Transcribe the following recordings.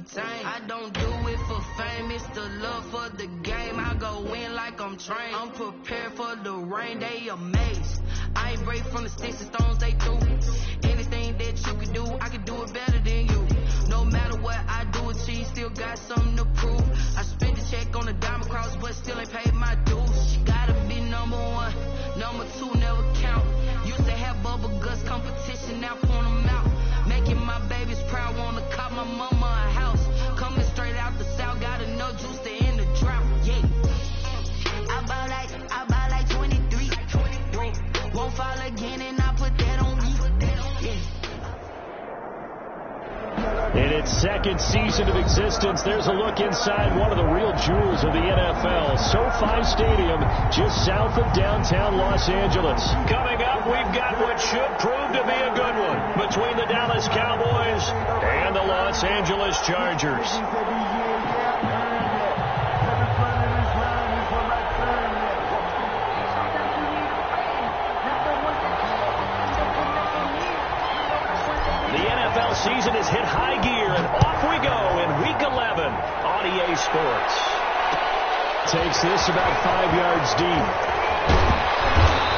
entertained. I don't do it for fame, it's the love for the game. I go in like I'm trained. I'm prepared for the rain, they amazed. I ain't break from the sticks and stones they threw. Anything that you can do, I can do it better than you. No matter what I do, achieve, still got something to prove. I spent the check on the diamond cross, but still ain't paid my dues. Gotta be number one, number two never count. Used to have bubble guts competition, now point them out. Making my babies proud, wanna cop my mama a house. Coming straight out the south, got enough juice to end the drought. Yeah, I buy like 23. Won't fall again, and I put that on me. Yeah. In its second season of existence, there's a look inside one of the real jewels of the NFL. SoFi Stadium, just south of downtown Los Angeles. Coming up, we've got what should prove to be a good one between the Dallas Cowboys and the Los Angeles Chargers. Season has hit high gear, and off we go in Week 11 on EA Sports. Takes this about 5 yards deep.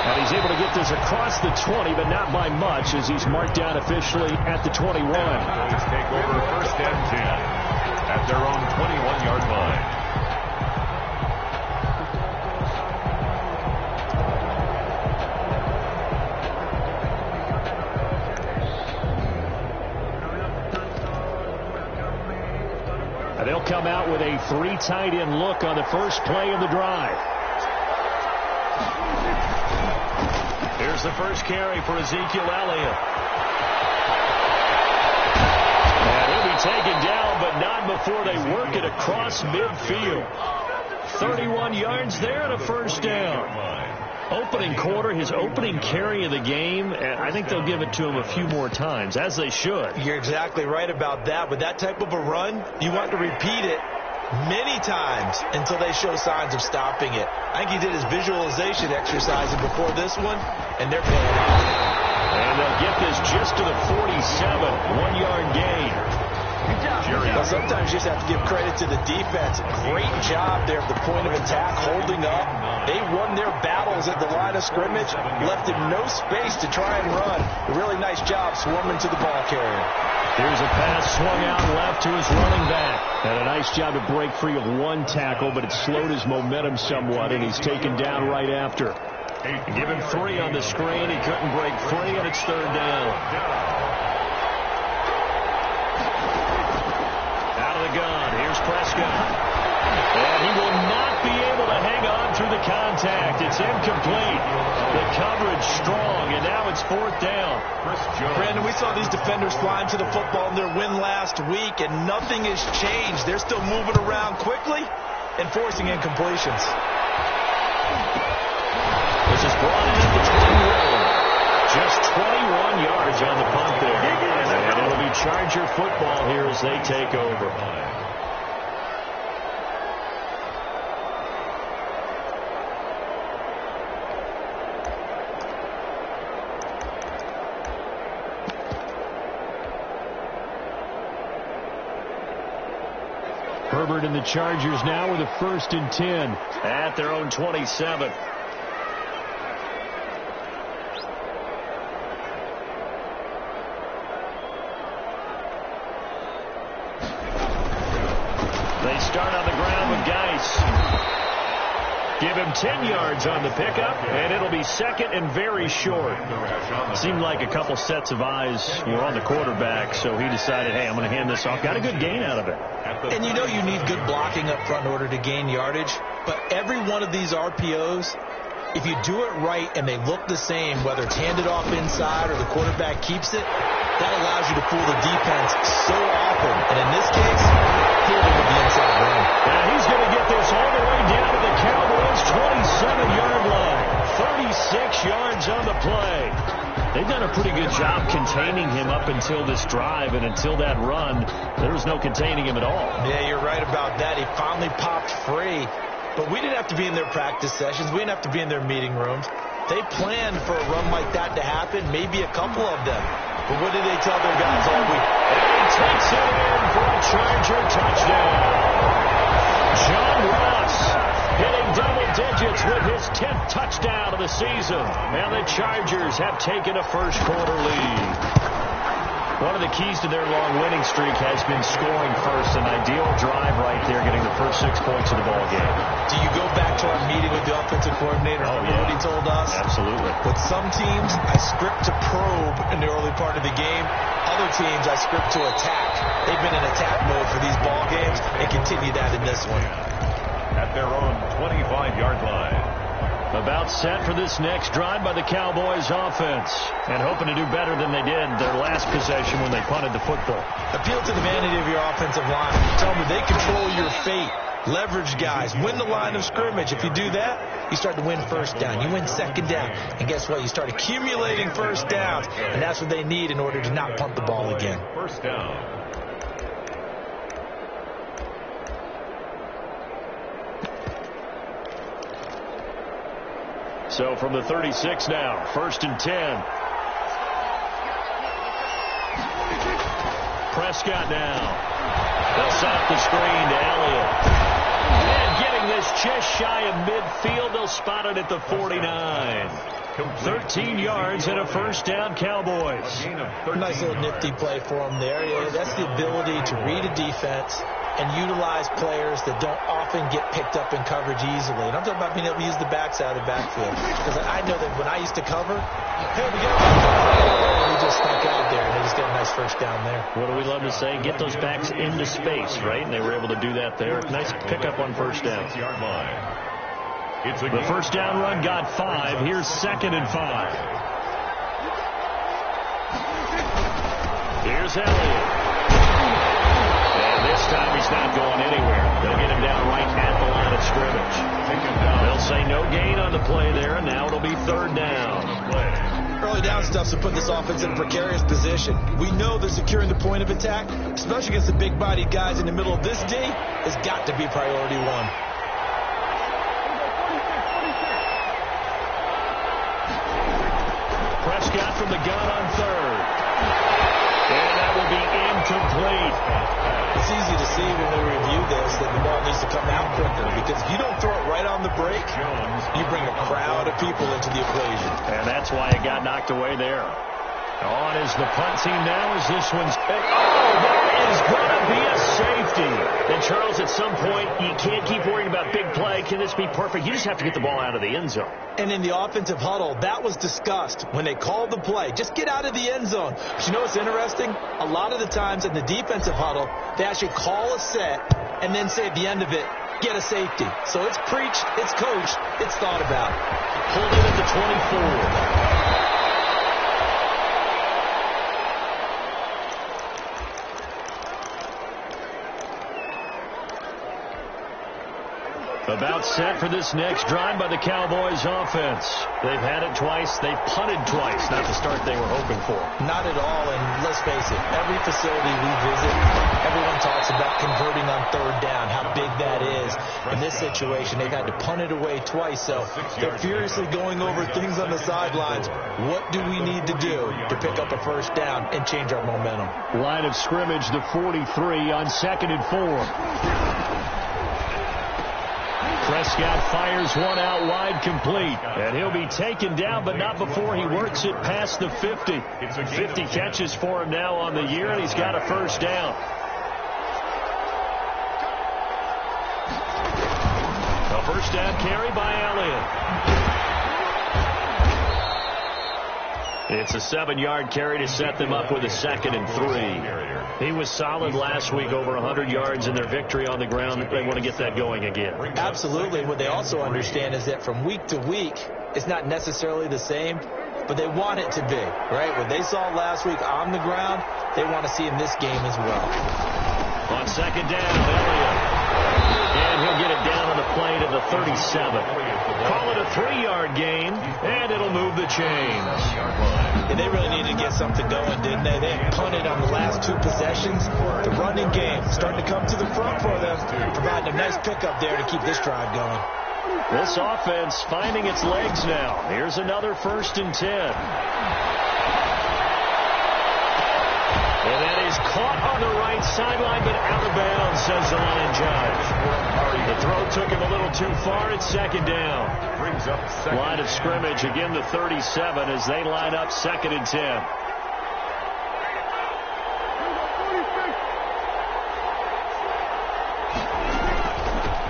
And he's able to get this across the 20, but not by much, as he's marked down officially at the 21. Cowboys take over first and 10 at their own 21-yard line. They'll come out with a 3 tight end look on the first play of the drive. Here's the first carry for Ezekiel Elliott. And he'll be taken down, but not before they work it across midfield. 31 yards there and a first down. Opening quarter, his opening carry of the game, and I think they'll give it to him a few more times, as they should. You're exactly right about that. With that type of a run, you want to repeat it many times until they show signs of stopping it. I think he did his visualization exercise before this one, and they're paying off. And they'll get this just to the 47, 1-yard gain. Well, sometimes you just have to give credit to the defense. Great job there at the point of attack, holding up. They won their battles at the line of scrimmage, left him no space to try and run. A really nice job swarming to the ball carrier. Here's a pass swung out left to his running back. And a nice job to break free of one tackle, but it slowed his momentum somewhat, and he's taken down right after. Give him 3 on the screen. He couldn't break free, and it's third down. Gun. Here's Prescott. And he will not be able to hang on through the contact. It's incomplete. The coverage strong, and now it's fourth down. Brandon, we saw these defenders flying to the football in their win last week, and nothing has changed. They're still moving around quickly and forcing incompletions. This is brought in at the 21. Just 21 yards on the punt there. And it'll be Charger football here as they take over. Herbert and the Chargers now with a 1st and 10 at their own 27. They start on the ground with Geis. Give him 10 yards on the pickup, and it'll be second and very short. Seemed like a couple sets of eyes were on the quarterback, so he decided, hey, I'm going to hand this off. Got a good gain out of it. And you know you need good blocking up front in order to gain yardage, but every one of these RPOs, if you do it right and they look the same, whether it's handed off inside or the quarterback keeps it, that allows you to fool the defense so often. And in this case, fool them with the inside run. Now he's going to get this all the way down to the Cowboys' 27-yard line. 36 yards on the play. They've done a pretty good job containing him up until this drive, and until that run, there was no containing him at all. Yeah, you're right about that. He finally popped free. But we didn't have to be in their practice sessions. We didn't have to be in their meeting rooms. They planned for a run like that to happen, maybe a couple of them. But what did they tell their guys all week? And he takes it in for a Charger touchdown. John Ross hitting double digits with his 10th touchdown of the season. And the Chargers have taken a first-quarter lead. One of the keys to their long winning streak has been scoring first. An ideal drive right there, getting the first 6 points of the ball game. Do you go back to our meeting with the offensive coordinator? Remember what he told us? Absolutely. With some teams, I script to probe in the early part of the game. Other teams, I script to attack. They've been in attack mode for these ball games and continue that in this one. At their own 25-yard line. About set for this next drive by the Cowboys offense. And hoping to do better than they did their last possession when they punted the football. Appeal to the vanity of your offensive line. Tell them they control your fate. Leverage guys. Win the line of scrimmage. If you do that, you start to win first down. You win second down. And guess what? You start accumulating first downs. And that's what they need in order to not punt the ball again. First down. So from the 36 now, 1st and 10. Prescott now. They'll set up the screen to Elliott. And getting this just shy of midfield, they'll spot it at the 49. 13 yards and a first down, Cowboys. Nice little nifty play for them there. Yeah, that's the ability to read a defense and utilize players that don't often get picked up in coverage easily. And I'm talking about being able to use the backside of the backfield. Because I know that when I used to cover, hey, we got he just stuck out there, and they just got a nice first down there. What do we love to say? Get those backs into space, right? And they were able to do that there. Nice pickup on first down. The first down run got 5. Here's 2nd and 5. Here's Elliott. And this time he's not going anywhere. They'll get him down right at the line of scrimmage. They'll say no gain on the play there, and now it'll be 3rd down. Early down stuff's to put this offense in a precarious position. We know that securing the point of attack, especially against the big-bodied guys in the middle of this D, has got to be priority 1. Prescott from the gun on 3rd. And that will be incomplete. It's easy to see when we review this that the ball needs to come out quicker, because if you don't throw it right on the break, you bring a crowd of people into the equation. And that's why it got knocked away there. On is the punt team now as this one's... that is going to be a safety. And, Charles, at some point, you can't keep worrying about big play. Can this be perfect? You just have to get the ball out of the end zone. And in the offensive huddle, that was discussed when they called the play. Just get out of the end zone. But you know what's interesting? A lot of the times in the defensive huddle, they actually call a set and then say at the end of it, get a safety. So it's preached, it's coached, it's thought about. Hold it at the 24. About set for this next drive by the Cowboys offense. They've had it twice. They've punted twice. Not the start they were hoping for. Not at all. And let's face it, every facility we visit, everyone talks about converting on 3rd down, how big that is. In this situation, they've had to punt it away twice. So they're furiously going over things on the sidelines. What do we need to do to pick up a first down and change our momentum? Line of scrimmage, the 43 on 2nd and 4. Prescott fires one out wide, complete. And he'll be taken down, but not before he works it past the 50. 50 catches for him now on the year, and he's got a first down. A first down carry by Elliott. It's a 7-yard carry to set them up with a 2nd and 3. He was solid last week, over 100 yards in their victory on the ground. They want to get that going again. Absolutely. What they also understand is that from week to week, it's not necessarily the same, but they want it to be, right? What they saw last week on the ground, they want to see in this game as well. On 2nd down, Elliott. And he'll get it down on the play to the 37. Call it a 3-yard gain, and it'll move the chains. Yeah, they really needed to get something going, didn't they? They punted on the last 2 possessions. The running game starting to come to the front for them, providing a nice pickup there to keep this drive going. This offense finding its legs now. Here's another 1st and 10. And that is caught on the right sideline, but out of bounds, says the line judge. The throw took him a little too far. It's second down. Brings up second. Line of scrimmage again to 37 as they line up 2nd and 10.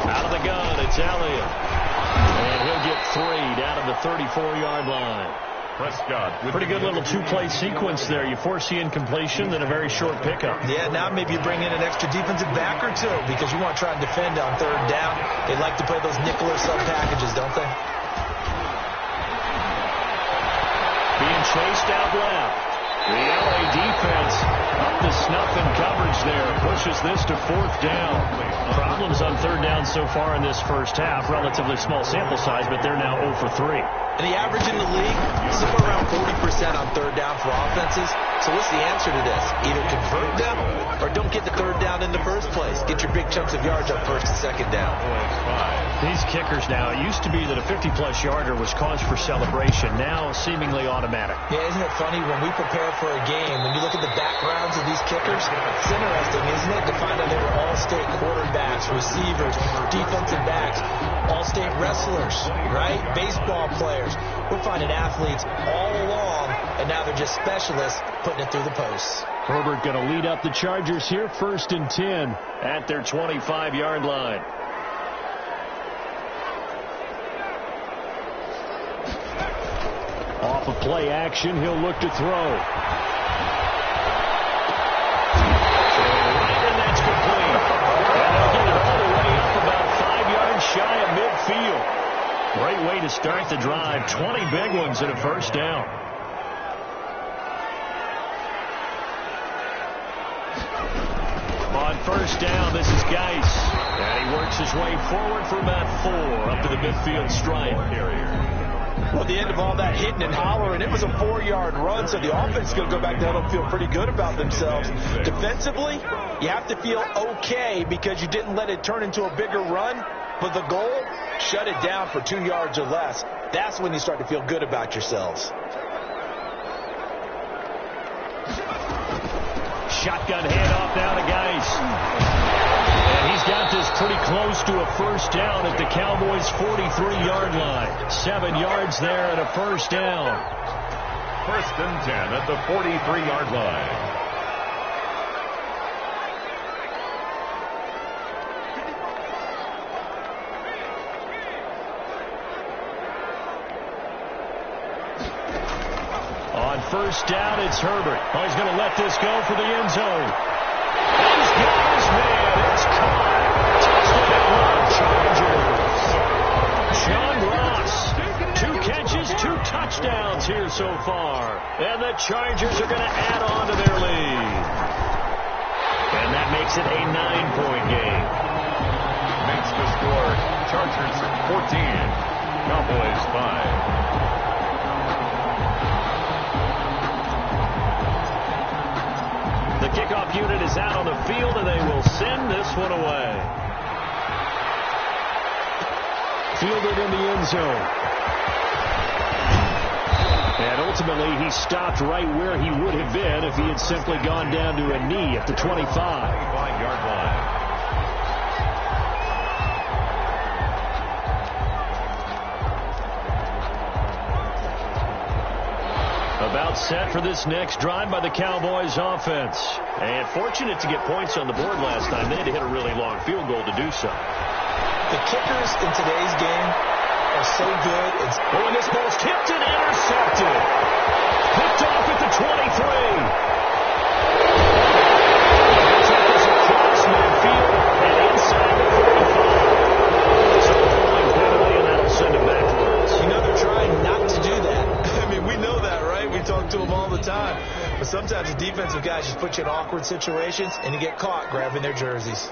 Out of the gun, it's Elliott. And he'll get 3 down at the 34-yard line. Prescott. Pretty good little two-play sequence there. You force the incompletion, then a very short pickup. Yeah, now maybe you bring in an extra defensive back or two because you want to try and defend on 3rd down. They like to play those nickel or sub packages, don't they? Being chased out left. The LA defense up to snuff in coverage there. Pushes this to 4th down. Problems on 3rd down so far in this first half. Relatively small sample size, but they're now 0 for 3. And the average in the league, somewhere around 40% on 3rd down for offenses. So what's the answer to this? Either convert them or don't get the 3rd down in the first place. Get your big chunks of yards on 1st and 2nd down. These kickers now, it used to be that a 50-plus yarder was cause for celebration. Now seemingly automatic. Yeah, isn't it funny when we prepare for a game, when you look at the backgrounds of these kickers, it's interesting, isn't it, to find out they were all-state quarterbacks, receivers, defensive backs, all-state wrestlers, right? Baseball players. We're finding athletes all along, and now they're just specialists putting it through the posts. Herbert going to lead up the Chargers here, 1st and 10 at their 25-yard line. Off of play action, he'll look to throw. And that's complete. And they'll get it all the way up about 5 yards shy of midfield. Great way to start the drive. 20 big ones and a 1st down. On 1st down, this is Geis. And he works his way forward for about 4 up to the midfield stripe. Well, at the end of all that hitting and hollering, it was a 4-yard run, so the offense is going to go back down and feel pretty good about themselves. Defensively, you have to feel okay because you didn't let it turn into a bigger run, but the goal, shut it down for 2 yards or less. That's when you start to feel good about yourselves. Shotgun handoff now to Geis. And he's got this pretty close to a 1st down at the Cowboys' 43-yard line. 7 yards there and a 1st down. 1st and 10 at the 43-yard line. On 1st down, it's Herbert. Oh, he's going to let this go for the end zone. He's got his man. It's caught. Touchdown, Chargers. John Ross. 2 catches, 2 touchdowns here so far. And the Chargers are going to add on to their lead. And that makes it a 9-point game. Makes the score Chargers 14, Cowboys 5. The kickoff unit is out on the field, and they will send this one away. Fielded in the end zone. And ultimately, he stopped right where he would have been if he had simply gone down to a knee at the 25-yard line. About set for this next drive by the Cowboys offense. And fortunate to get points on the board last time. They had to hit a really long field goal to do so. The kickers in today's game are so good. And this ball's tipped and intercepted. Picked off at the 23. Took this across midfield and inside the 45. So the holding penalty, and that'll send it backwards. You know, they're trying not to do that. I mean, we know that, right? We talk to them all the time. But sometimes the defensive guys just put you in awkward situations, and you get caught grabbing their jerseys.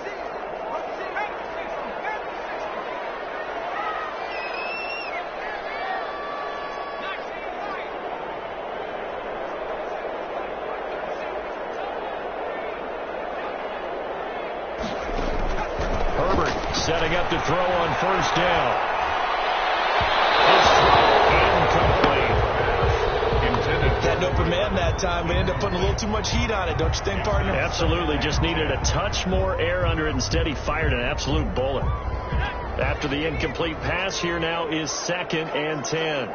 Herbert setting up to throw on 1st down. His throw incomplete. Intended. had an open man that time, but ended up putting a little too much heat on it, don't you think, partner? Absolutely. Just needed a touch more air under it. Instead, he fired an absolute bullet. After the incomplete pass, here now is 2nd and 10.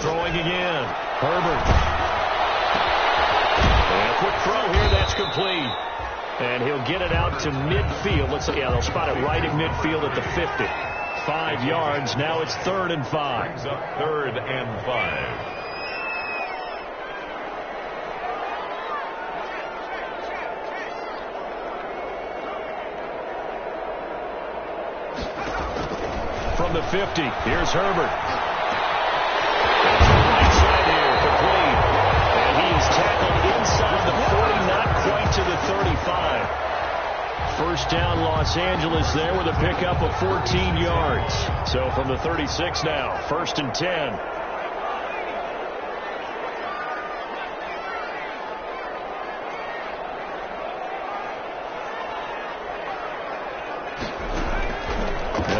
Throwing again. Herbert. And a quick throw here. That's complete. And he'll get it out to midfield. Let's see. Yeah, they'll spot it right at midfield at the 50. 5 yards. Now it's 3rd and 5. Brings up 3rd and 5. From the 50, here's Herbert. Right side here, complete. And he's tackled inside the 40, not quite to the 35. First down, Los Angeles there with a pickup of 14 yards. So from the 36 now, 1st and 10.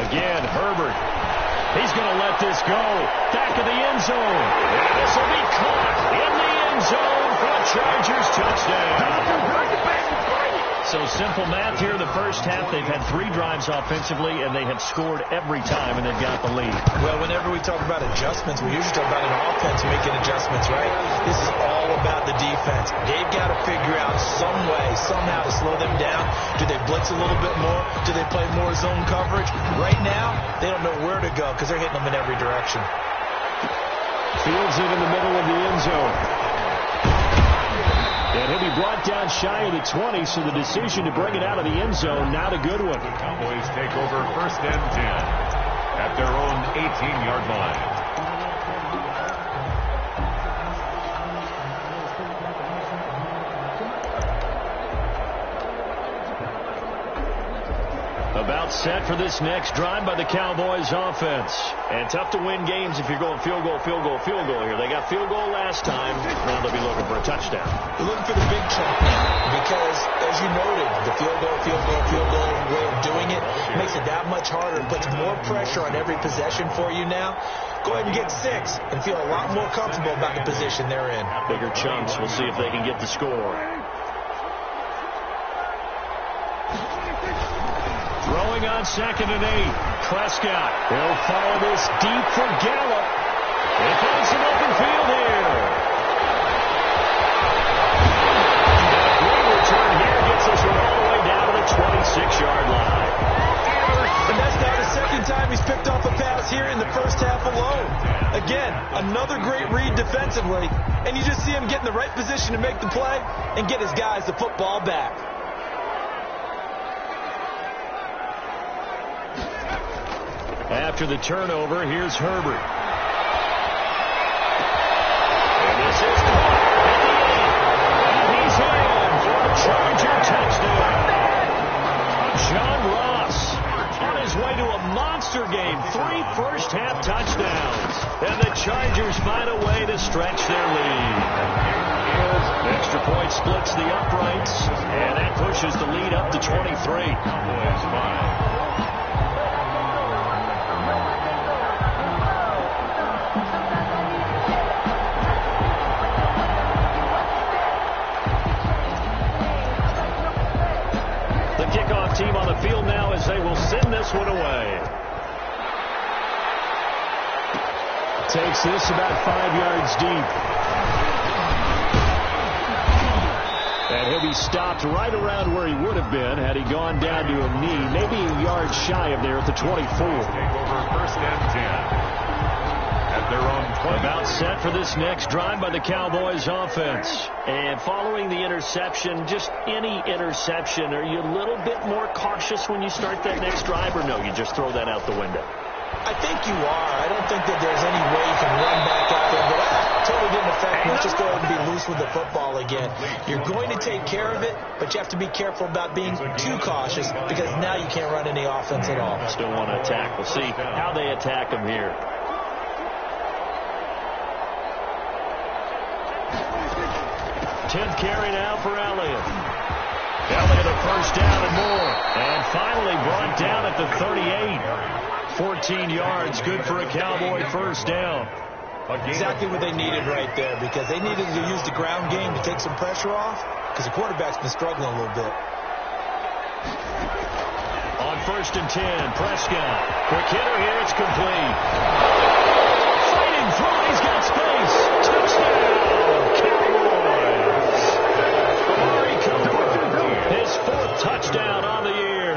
Again, Herbert. He's going to let this go. Back of the end zone. And this will be caught in the end zone for a Chargers touchdown. So simple math here in the first half. They've had 3 drives offensively, and they have scored every time, and they've got the lead. Well, whenever we talk about adjustments, we usually talk about an offense making adjustments, right? This is all about the defense. They've got to figure out some way, somehow to slow them down. Do they blitz a little bit more? Do they play more zone coverage? Right now, they don't know where to go because they're hitting them in every direction. Fields it in the middle of the end zone. And he'll be brought down shy of the 20, so the decision to bring it out of the end zone, not a good one. Cowboys take over 1st and 10 at their own 18-yard line. About set for this next drive by the Cowboys offense. And tough to win games if you're going field goal, field goal, field goal here. They got field goal last time. Now they'll be looking for a touchdown. They're looking for the big chunk now because, as you noted, the field goal way of doing it makes it that much harder. It puts more pressure on every possession for you now. Go ahead and get 6 and feel a lot more comfortable about the position they're in. Bigger chunks. We'll see if they can get the score. Throwing on 2nd and 8. Prescott. He'll follow this deep for Gallup. He finds some open field here. A great return here gets us all the way down to the 26-yard line. And that's now the 2nd time he's picked off a pass here in the first half alone. Again, another great read defensively. And you just see him get in the right position to make the play and get his guys the football back. After the turnover, here's Herbert. And this is caught at the 8. And he's in for a Charger touchdown. John Ross on his way to a monster game. 3 first-half touchdowns. And the Chargers find a way to stretch their lead. Extra point splits the uprights. And that pushes the lead up to 23. Cowboys 5. Kickoff team on the field now as they will send this one away. Takes this about 5 yards deep. And he'll be stopped right around where he would have been had he gone down to a knee, maybe a yard shy of there at the 24. Take over 1st and 10. Their own 20. About set for this next drive by the Cowboys offense. And following the interception, just any interception, are you a little bit more cautious when you start that next drive, or no, you just throw that out the window? I think you are. I don't think that there's any way you can run back out there, but totally didn't affect me. Let's just go ahead and be loose with the football again. You're going to take care of it, but you have to be careful about being too cautious because now you can't run any offense at all. Still want to attack. We'll see how they attack them here. 10th carry now for Elliott. Elliott a first down and more. And finally brought down at the 38. 14 yards, good for a Cowboy first down. Exactly what they needed right there, because they needed to use the ground game to take some pressure off, because the quarterback's been struggling a little bit. On 1st and 10, Prescott. Quick hitter here, it's complete. Fighting through, he's got space. Touchdown, Cowboys. Amari Cooper, his 4th touchdown on the year.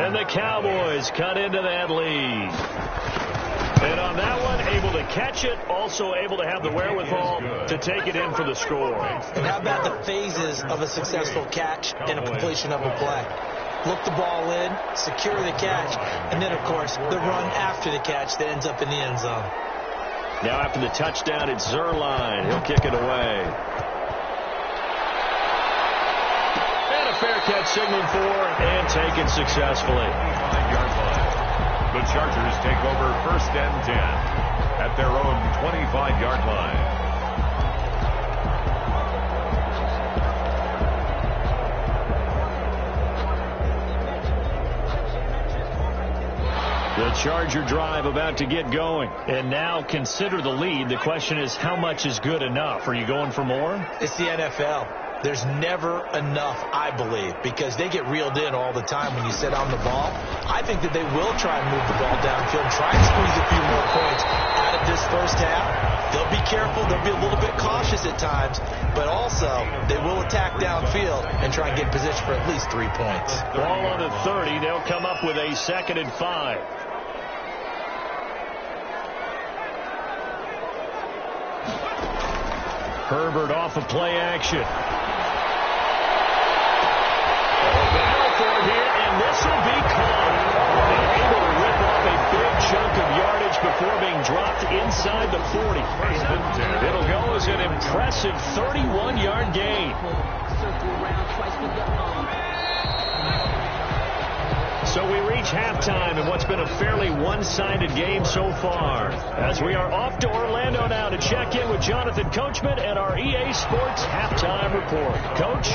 And the Cowboys cut into that lead. And on that one, able to catch it, also able to have the wherewithal to take it in for the score. And how about the phases of a successful catch and a completion of a play? Look the ball in, secure the catch, and then, of course, the run after the catch that ends up in the end zone. Now after the touchdown, it's Zerline. He'll kick it away. And a fair catch signaled for and taken successfully. The Chargers take over 1st and 10 at their own 25-yard line. The Charger drive about to get going. And now consider the lead. The question is, how much is good enough? Are you going for more? It's the NFL. There's never enough, I believe, because they get reeled in all the time when you sit on the ball. I think that they will try and move the ball downfield and try and squeeze a few more points out of this first half. They'll be careful. They'll be a little bit cautious at times, but also they will attack downfield and try and get in position for at least 3 points. Ball on the 30. They'll come up with a 2nd and 5. Herbert off of play action. Battle for it here, and this will be caught. And able to rip off a big chunk of yardage before being dropped inside the 40. It'll go as an impressive 31-yard gain. So we reach halftime in what's been a fairly one-sided game so far. As we are off to Orlando now to check in with Jonathan Coachman and our EA Sports halftime report. Coach?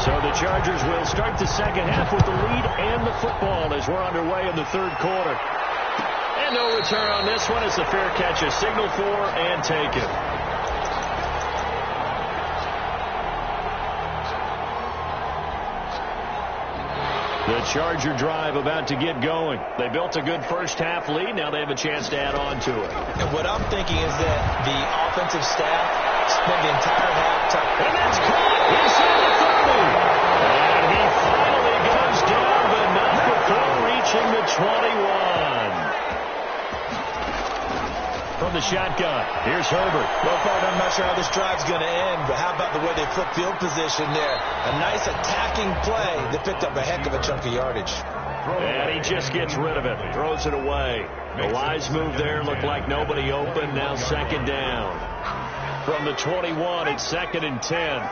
So the Chargers will start the second half with the lead and the football as we're underway in the 3rd quarter. And no return on this one. It's a fair catch, a signal for and taken. The Charger drive about to get going. They built a good first half lead. Now they have a chance to add on to it. And what I'm thinking is that the offensive staff spent the entire halftime. And that's caught inside the 30. And he finally goes down, but not before reaching the 21. From the shotgun, here's Herbert. Well, partner, I'm not sure how this drive's going to end, but how about the way they flip field position there? A nice attacking play that picked up a heck of a chunk of yardage. And he just gets rid of it, throws it away. A wise move there, looked like nobody open. Now 2nd down. From the 21, it's 2nd and 10.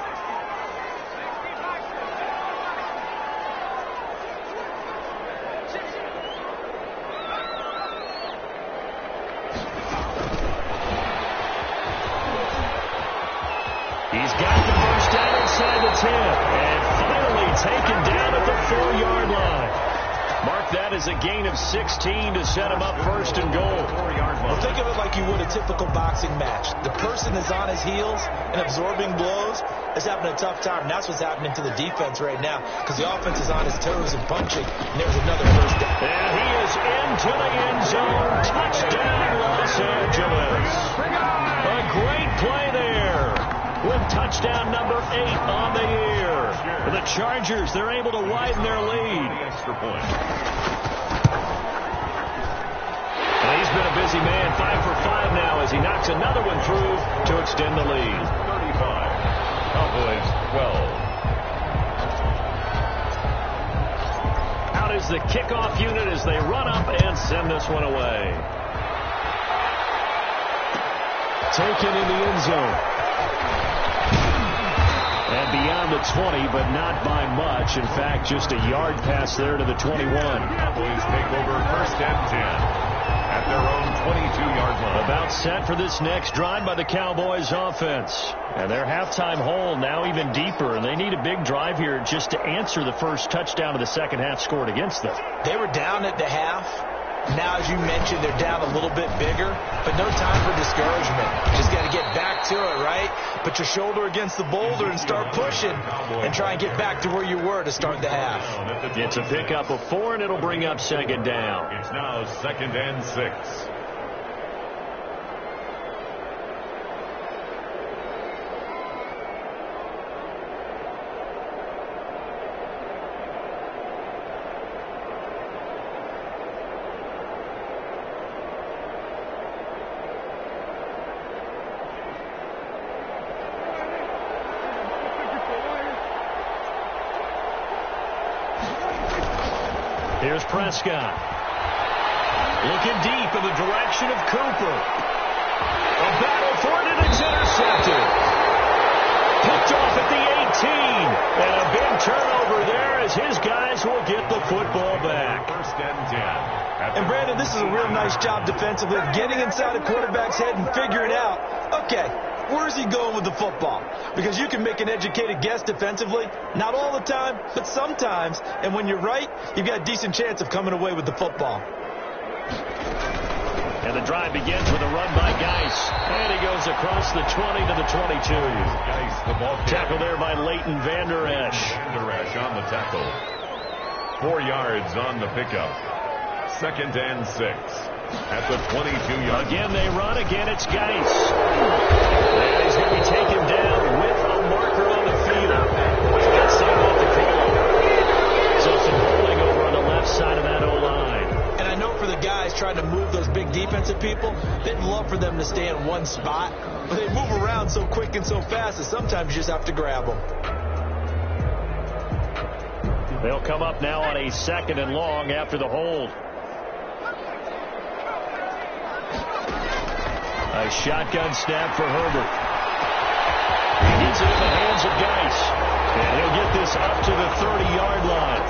He's got the first down inside the 10, and finally taken down at the 4-yard line. Mark that as a gain of 16 to set him up 1st and goal. Well, think of it like you would a typical boxing match. The person is on his heels and absorbing blows is having a tough time. And that's what's happening to the defense right now, because the offense is on his toes and punching, and there's another first down. And he is into the end zone. Touchdown, Los Angeles. A great play there, with touchdown number 8 on the year. The Chargers, they're able to widen their lead. And he's been a busy man, 5 for 5 now as he knocks another one through to extend the lead. 35, Cowboys 12. Out is the kickoff unit as they run up and send this one away. Taken in the end zone. And beyond the 20, but not by much. In fact, just a yard pass there to the 21. Cowboys take over 1st and 10 at their own 22-yard About set for this next drive by the Cowboys offense. And their halftime hole now even deeper, and they need a big drive here just to answer the first touchdown of the second half scored against them. They were down at the half. Now, as you mentioned, they're down a little bit bigger, but no time for discouragement. Just got to get back to it, right? Put your shoulder against the boulder and start pushing and try and get back to where you were to start the half. It's a pickup of 4, and it'll bring up second down. It's now 2nd and 6. Here's Prescott. Looking deep in the direction of Cooper. A battle for it, and it's intercepted. Picked off at the 18. And a big turnover there as his guys will get the football back. 1st and 10. And, Brandon, this is a real nice job defensively, getting inside a quarterback's head and figuring out, okay, where's he going with the football? Because you can make an educated guess defensively. Not all the time, but sometimes. And when you're right, you've got a decent chance of coming away with the football. And the drive begins with a run by Geis. And he goes across the 20 to the 22. Geis, the ball Tackle there by Leighton Vander Esch. Vander Esch on the tackle. 4 yards on the pickup. 2nd and 6. At the 22-yard. Again, they run. Again, it's Geis. And he's going to be taken down with a marker on the field. He's got some off the field. So some holding over on the left side of that O-line. And I know for the guys trying to move those big defensive people, they'd love for them to stay in one spot. But they move around so quick and so fast that sometimes you just have to grab them. They'll come up now on a 2nd and long after the hold. A shotgun snap for Herbert. He gets it in the hands of Geis. And he'll get this up to the 30-yard line.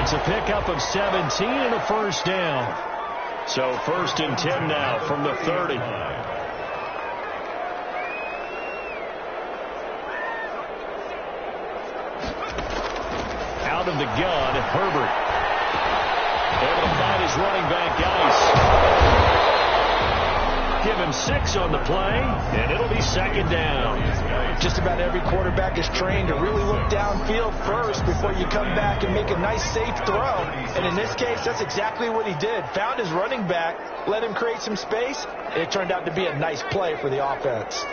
It's a pickup of 17 and a first down. So 1st and 10 now from the 30. Out of the gun, Herbert. Able to find his running back, Geis. Give him 6 on the play, and it'll be 2nd down. Just about every quarterback is trained to really look downfield first before you come back and make a nice, safe throw. And in this case, that's exactly what he did. Found his running back, let him create some space, and it turned out to be a nice play for the offense.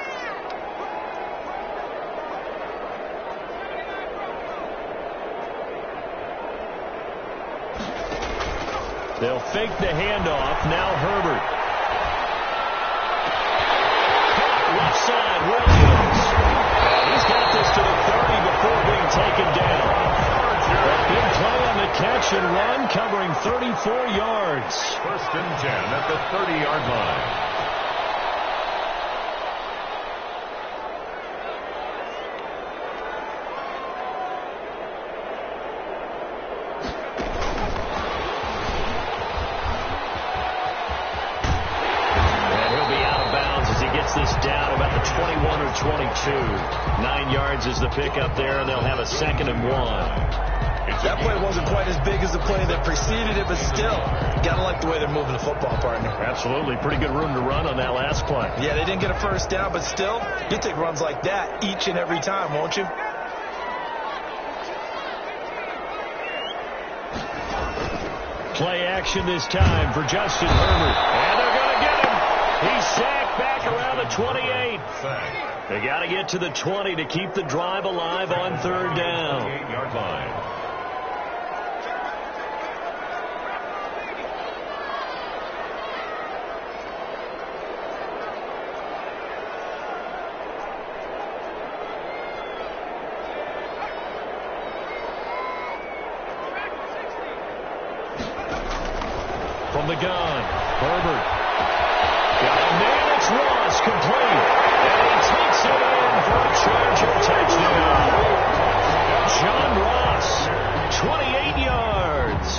They'll fake the handoff. Now Herbert. Left side, Williams. He's got this to the 30 before being taken down. A big play on the catch and run, covering 34 yards. 1st and 10 at the 30-yard line. Down about the 21 or 22. 9 yards is the pickup there, and they'll have a 2nd and 1. That play wasn't quite as big as the play that preceded it, but still, gotta like the way they're moving the football, partner. Absolutely. Pretty good room to run on that last play. Yeah, they didn't get a first down, but still, you take runs like that each and every time, won't you? Play action this time for Justin Herbert. And they're going to get him. He's sacked back around the 28. They got to get to the 20 to keep the drive alive on 3rd down. 28-yard line. From the gun, Herbert. Got a man, it's Ross, complete. And he takes it in for a Charger touchdown. John Ross, 28 yards.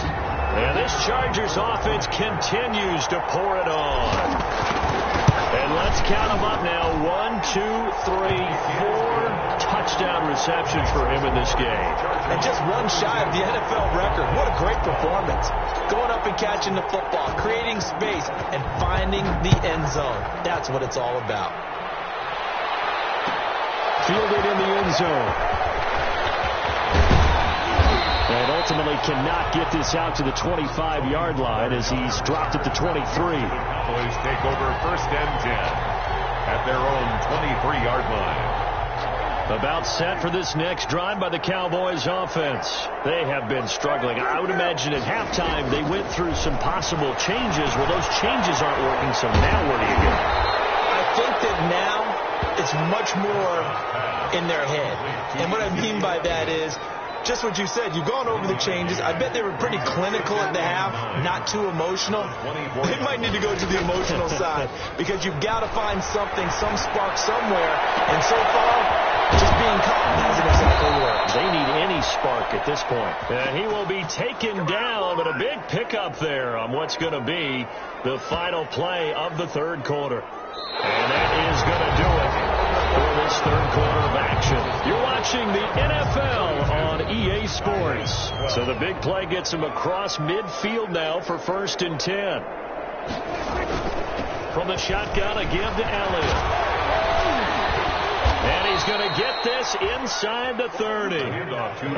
And this Chargers offense continues to pour it on. And let's count them up now. 1, 2, 3, 4 touchdown receptions for him in this game. And just one shy of the NFL record. What a great performance. Going up and catching the football, creating space, and finding the end zone. That's what it's all about. Fielded in the end zone. And ultimately cannot get this out to the 25-yard line as he's dropped at the 23. Cowboys take over 1st and 10 at their own 23-yard line. About set for this next drive by the Cowboys offense. They have been struggling. I would imagine at halftime they went through some possible changes. Well, those changes aren't working, so now where do you go? I think that now it's much more in their head. And what I mean by that is just what you said. You've gone over the changes. I bet they were pretty clinical at the half, not too emotional. They might need to go to the emotional side because you've got to find something, some spark somewhere. And so far, just being calm hasn't exactly worked. They need any spark at this point. He will be taken down, but a big pickup there on what's going to be the final play of the third quarter. And that is going to do it for this third quarter of action. You're watching the NFL on EA Sports. So the big play gets him across midfield now for 1st and 10. From the shotgun, a give to Elliott. And he's going to get this inside the 30.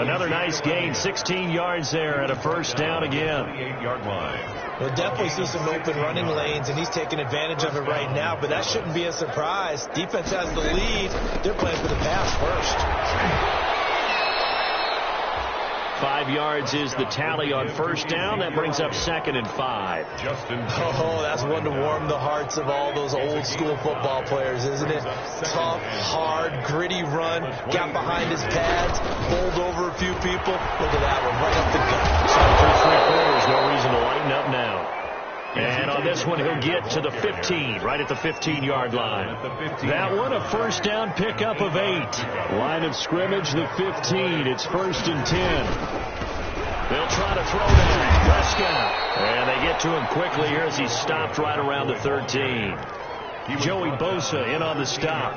Another nice gain, 16 yards there at a 1st down again. We'll definitely see some open running lanes, and he's taking advantage of it right now, but that shouldn't be a surprise. Defense has the lead. They're playing for the pass first. 5 yards is the tally on 1st down. That brings up 2nd and 5. Oh, that's one to warm the hearts of all those old school football players, isn't it? Tough, hard, gritty run. Got behind his pads, bowled over a few people. Look at that one, right up the gut. So through 3 quarters, no reason to lighten up now. And on this one, he'll get to the 15, right at the 15-yard line. That one, a 1st down pickup of 8. Line of scrimmage, the 15. It's 1st and 10. They'll try to throw down Prescott. And they get to him quickly here as he's stopped right around the 13. Joey Bosa in on the stop.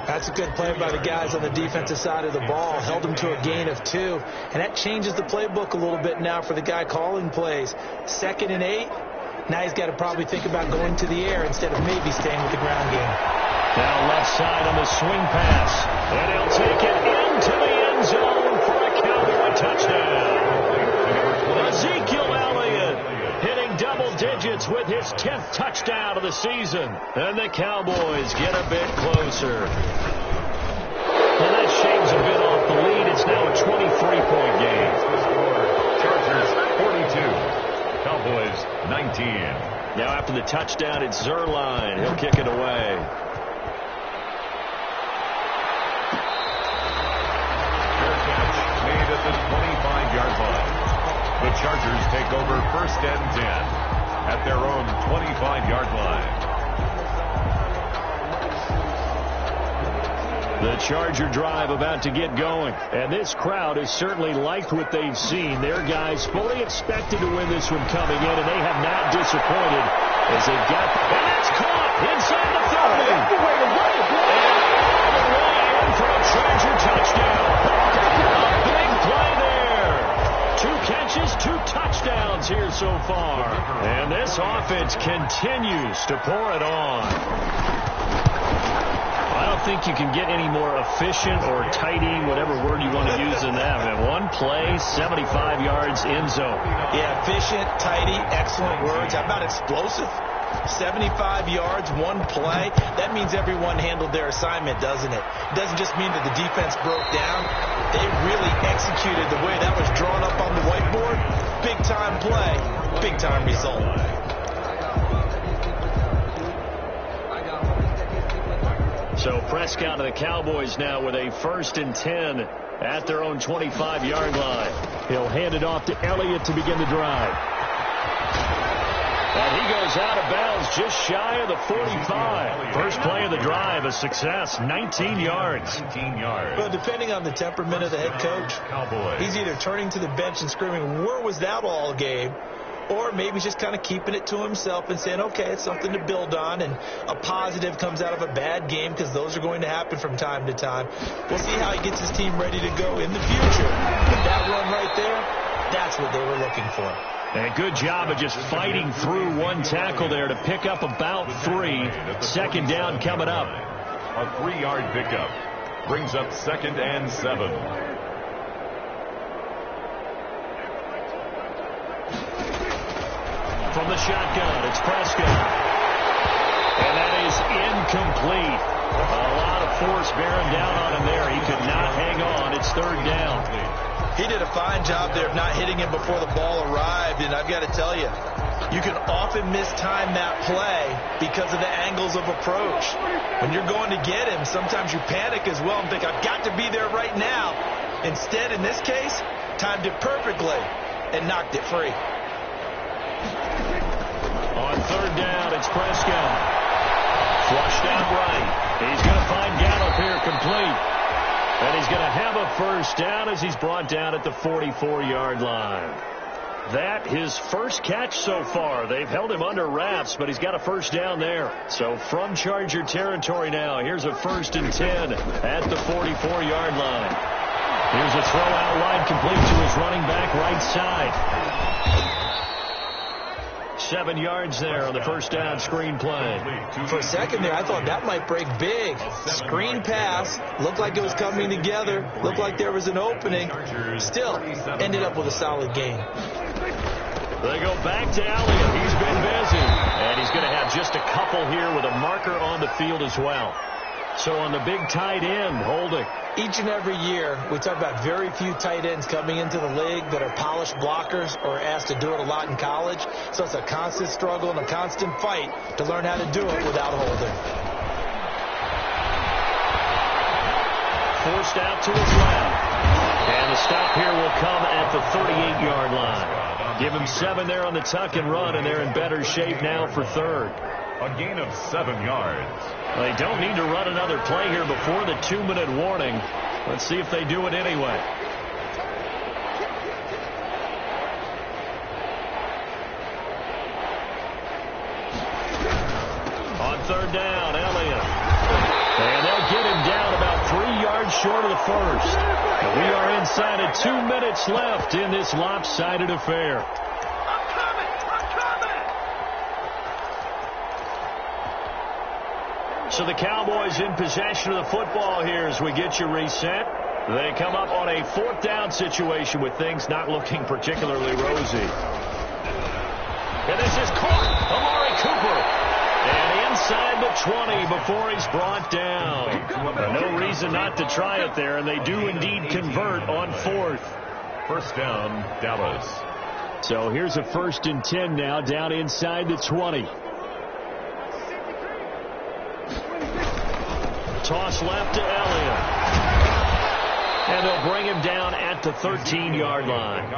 That's a good play by the guys on the defensive side of the ball. Held him to a gain of 2. And that changes the playbook a little bit now for the guy calling plays. 2nd and 8. Now he's got to probably think about going to the air instead of maybe staying with the ground game. Now left side on the swing pass. And he'll take it into the end zone for a Cowboy touchdown. Ezekiel Elliott hitting double digits with his 10th touchdown of the season. And the Cowboys get a bit closer. And that shaves a bit off the lead. It's now a 23-point game. Chargers 42. Cowboys 19. Now after the touchdown, it's Zerline. He'll kick it away. Fair catch made at the 25-yard line. The Chargers take over 1st and 10 at their own 25-yard line. The Charger drive about to get going. And this crowd has certainly liked what they've seen. Their guys fully expected to win this one coming in, and they have not disappointed as they've got... And that's caught inside the 30. And all the way in for a Charger touchdown. A big play there. 2 catches, 2 touchdowns here so far. And this offense continues to pour it on. I don't think you can get any more efficient or tidy, whatever word you want to use in that. And one play, 75 yards in zone. Yeah, efficient, tidy, excellent words. How about explosive? 75 yards, one play. That means everyone handled their assignment, doesn't it? It doesn't just mean that the defense broke down. They really executed the way that was drawn up on the whiteboard. Big-time play, big-time result. So Prescott and the Cowboys now with a 1st and 10 at their own 25-yard line. He'll hand it off to Elliott to begin the drive. And he goes out of bounds just shy of the 45. First play of the drive, a success, 19 yards. 19 yards. Well, depending on the temperament of the head coach, he's either turning to the bench and screaming, "Where was that all game?" or maybe he's just kind of keeping it to himself and saying, okay, it's something to build on, and a positive comes out of a bad game, because those are going to happen from time to time. We'll see how he gets his team ready to go in the future. But that run right there, that's what they were looking for. And a good job of just fighting through one tackle there to pick up about 3. Second down coming up. A 3-yard pickup brings up 2nd and 7. From the shotgun, it's Prescott. And that is incomplete. A lot of force bearing down on him there. He could not hang on. It's 3rd down. He did a fine job there of not hitting him before the ball arrived, and I've got to tell you, you can often mistime that play because of the angles of approach. When you're going to get him, sometimes you panic as well and think, I've got to be there right now. Instead, in this case, timed it perfectly and knocked it free. On 3rd down, it's Prescott. Flushed out right. He's going to find Gallup here complete. And he's going to have a first down as he's brought down at the 44-yard line. That his first catch so far. They've held him under wraps, but he's got a first down there. So from Charger territory now, here's a 1st and 10 at the 44-yard line. Here's a throw out wide complete to his running back right side. 7 yards there on the first down screen play. For a second there, I thought that might break big. Screen pass. Looked like it was coming together. Looked like there was an opening. Still, ended up with a solid gain. They go back to Elliott. He's been busy. And he's going to have just a couple here with a marker on the field as well. So on the big tight end, holding. Each and every year, we talk about very few tight ends coming into the league that are polished blockers or asked to do it a lot in college. So it's a constant struggle and a constant fight to learn how to do it without holding. Forced out to his left. And the stop here will come at the 38-yard line. Give him 7 there on the tuck and run, and they're in better shape now for 3rd. A gain of 7 yards. Well, they don't need to run another play here before the 2-minute warning. Let's see if they do it anyway. On 3rd down, Elliott. And they'll get him down about 3 yards short of the first. And we are inside of 2 minutes left in this lopsided affair. So the Cowboys in possession of the football here as we get you reset. They come up on a 4th down situation with things not looking particularly rosy. And this is caught. Amari Cooper. And inside the 20 before he's brought down. No reason not to try it there, and they do indeed convert on 4th. First down, Dallas. So here's a 1st and 10 now down inside the 20. Toss left to Elliott. And they'll bring him down at the 13-yard line.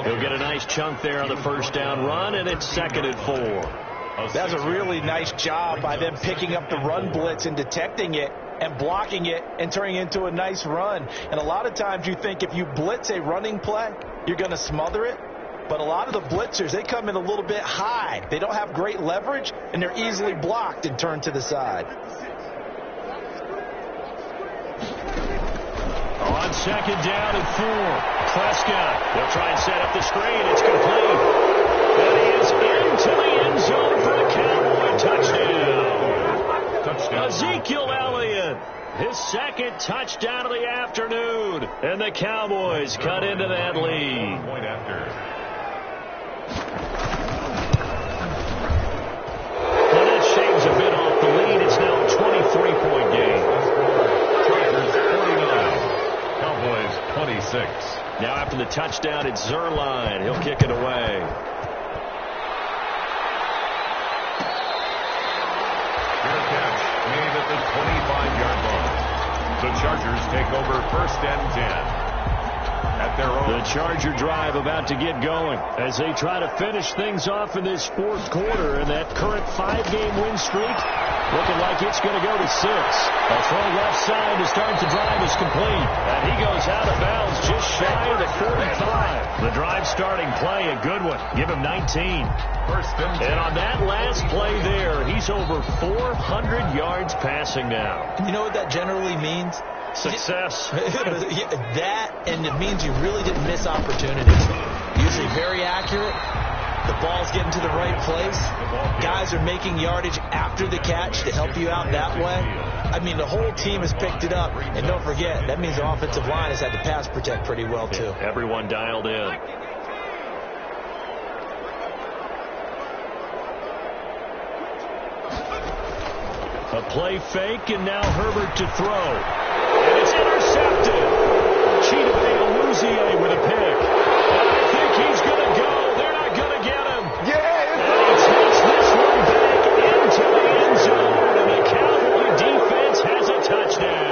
He'll get a nice chunk there on the first down run, and it's 2nd and 4. That's a really nice job by them picking up the run blitz and detecting it and blocking it and turning it into a nice run. And a lot of times you think if you blitz a running play, you're going to smother it. But a lot of the blitzers, they come in a little bit high. They don't have great leverage, and they're easily blocked and turned to the side. On 2nd down and 4, Prescott. They'll try and set up the screen. It's complete. And he is into the end zone for the Cowboy touchdown. Ezekiel Elliott, his 2nd touchdown of the afternoon. And the Cowboys cut into that lead. Point after. Well, that shaves a bit off the lead. It's now a 23-point game. Cowboys 26. Now after the touchdown, it's Zerline. He'll kick it away. Fair catch made at the 25-yard line. The Chargers take over 1st and 10 at at their own. The Charger drive about to get going as they try to finish things off in this fourth quarter, and that current 5-game win streak looking like it's going to go to 6. A throw left side to start the drive is complete, and he goes out of bounds just shy of the 45. The drive starting play, a good one. Give him 19. First and on that last play there, he's over 400 yards passing now. You know what that generally means? Success. That, and it means you really didn't miss opportunities. Usually very accurate. The ball's getting to the right place. Guys are making yardage after the catch to help you out that way. I mean, the whole team has picked it up. And don't forget, that means the offensive line has had to pass protect pretty well, too. Everyone dialed in. A play fake, and now Herbert to throw. And it's intercepted. Chidobe with a pick. And I think he's going to go. They're not going to get him. Yeah, and he takes this one back into the end zone, and the Cowboy defense has a touchdown.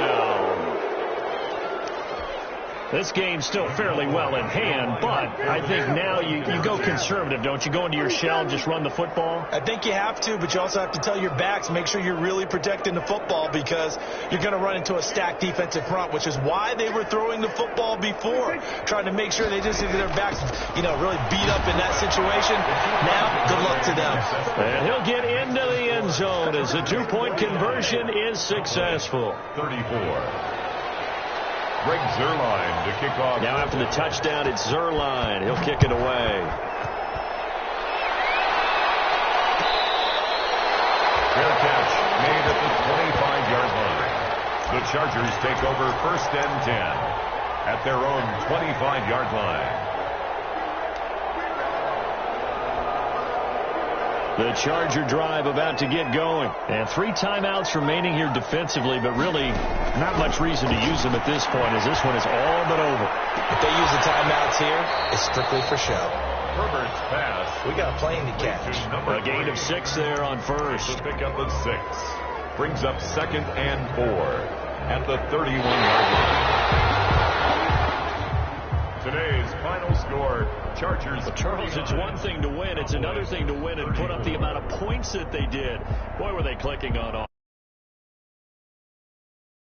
This game's still fairly well in hand, but I think now you go conservative, don't you? Go into your shell and just run the football? I think you have to, but you also have to tell your backs, make sure you're really protecting the football because you're going to run into a stacked defensive front, which is why they were throwing the football before, trying to make sure they just get their backs, really beat up in that situation. Now, good luck to them. And he'll get into the end zone as the 2-point conversion is successful. 34. Greg Zuerlein to kick off. Now after the touchdown, it's Zuerlein. He'll kick it away. Fair catch made at the 25-yard line. The Chargers take over first and 10 at their own 25-yard line. The Charger drive about to get going. And 3 timeouts remaining here defensively, but really not much reason to use them at this point as this one is all but over. If they use the timeouts here, it's strictly for show. Herbert's pass. We got a plane to catch. A gain of 6 there on first. The pickup of 6. Brings up 2nd and 4 at the 31-yard line. Today's final score, Chargers. Charles, it's one thing to win. It's another thing to win and put up the amount of points that they did. Boy, were they clicking on